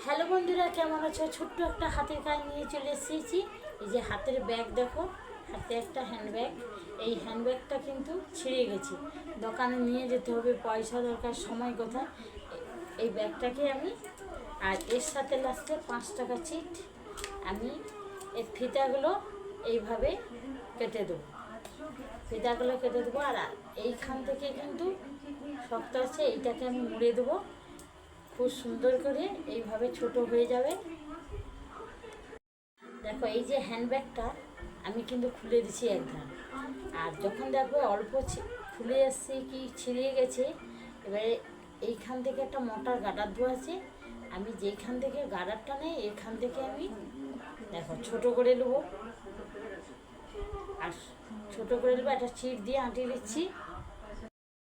Hello বন্ধুরা, কেমন আছো? ছোট্ট একটা হাতের কাজ নিয়ে চলে এসেছি। এই যে হাতের ব্যাগ দেখো, হাতে একটা হ্যান্ডব্যাগ। এই হ্যান্ডব্যাগটা কিন্তু ছিঁড়ে গেছে, দোকানে নিয়ে যেতে হবে, পয়সা দরকার, সময় কোথায়। এই ব্যাগটাকে আমি, আর এর সাথে লাস্টে 5 টাকা চিট, আমি এই ফিতাগুলো এইভাবে কেটে দেবো। ফিতাগুলো কেটে দেবো, আর এইখান থেকে কিন্তু শক্ত আছে, এইটাকে আমি মুড়ে দেবো খুব সুন্দর করে, এইভাবে ছোট হয়ে যাবে। দেখো এই যে হ্যান্ডব্যাগটা আমি কিন্তু খুলে দিচ্ছি একধার, আর যখন দেখো অল্প খুলে এসছে কি ছিঁড়ে গেছে, এবারে এইখান থেকে একটা মোটার গার্ডার দেওয়া আছে, আমি যেইখান থেকে গার্ডারটা নেই এখান থেকে আমি দেখো ছোট করে নেবো, আর ছোট করে নেবো, একটা চিট দিয়ে আঁটিয়ে দিচ্ছি।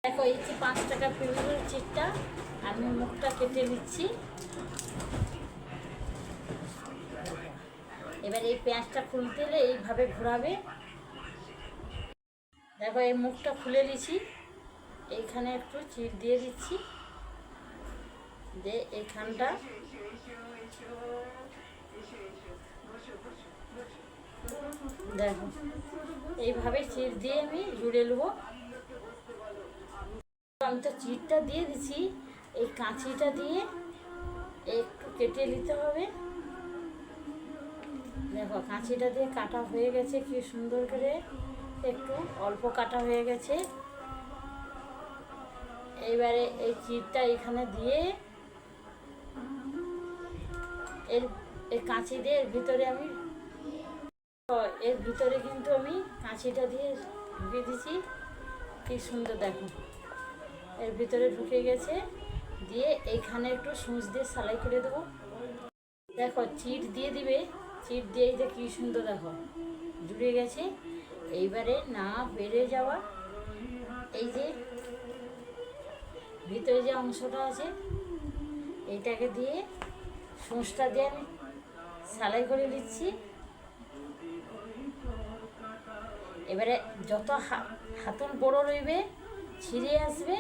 দেখো এই যে 5 টাকা পেমেন্টের চিটটা আমি মুখটা কেটে নিচ্ছি। এবার এই পেঁয়াজটা খুলতে হলে এইভাবে ঘোরাবে। দেখো এই মুখটা খুলে নিচ্ছি, এইখানে একটু চিট দিয়ে দিচ্ছি, দিয়ে এইখানটা দেখো এইভাবে চিট দিয়ে আমি জুড়ে নেবো। আমি তো চিটটা দিয়ে দিচ্ছি, এই কাঁচিটা দিয়ে একটু কেটে নিতে হবে। দেখো কাঁচিটা দিয়ে কাটা হয়ে গেছে কি সুন্দর করে, একটু অল্প কাটা হয়ে গেছে। এইবারে এই চিটটা এখানে দিয়ে এর কাঁচি দিয়ে এর ভিতরে আমি, এর ভিতরে কিন্তু আমি কাঁচিটা দিয়ে ঢুকিয়ে দিচ্ছি, কি সুন্দর দেখো এর ভিতরে ঢুকে গেছে। দিয়ে এইখানে একটু সূচ দিয়ে সেলাই করে দেবো। দেখো চিট দিয়ে দিবে, চিট দিয়ে এই যে কী সুন্দর দেখো জুড়ে গেছে। এইবারে না বেড়ে যাওয়া এই যে ভিতরে যে অংশটা আছে এইটাকে দিয়ে সূচটা দিয়ে আমি সেলাই করে দিচ্ছি। এবারে যত হাতল বড় রইবে ছিঁড়ে আসবে,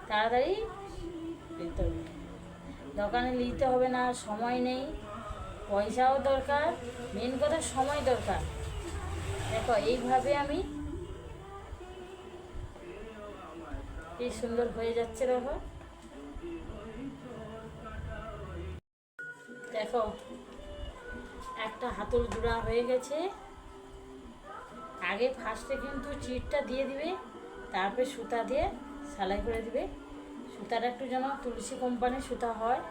তাড়াতাড়ি নিতে হবে, দোকানে নিতে হবে না, সময় নেই, পয়সাও দরকার, মেন কথা সময় দরকার। দেখো এইভাবে আমি কি সুন্দর হয়ে যাচ্ছে। দেখো দেখো একটা হাতল জোড়া হয়ে গেছে। আগে ফার্স্টে কিন্তু চিটটা দিয়ে দিবে, তারপরে সুতা দিয়ে সেলাই করে দিবে। সুতাটা একটু যেন তুলসী কোম্পানির সুতা হয়।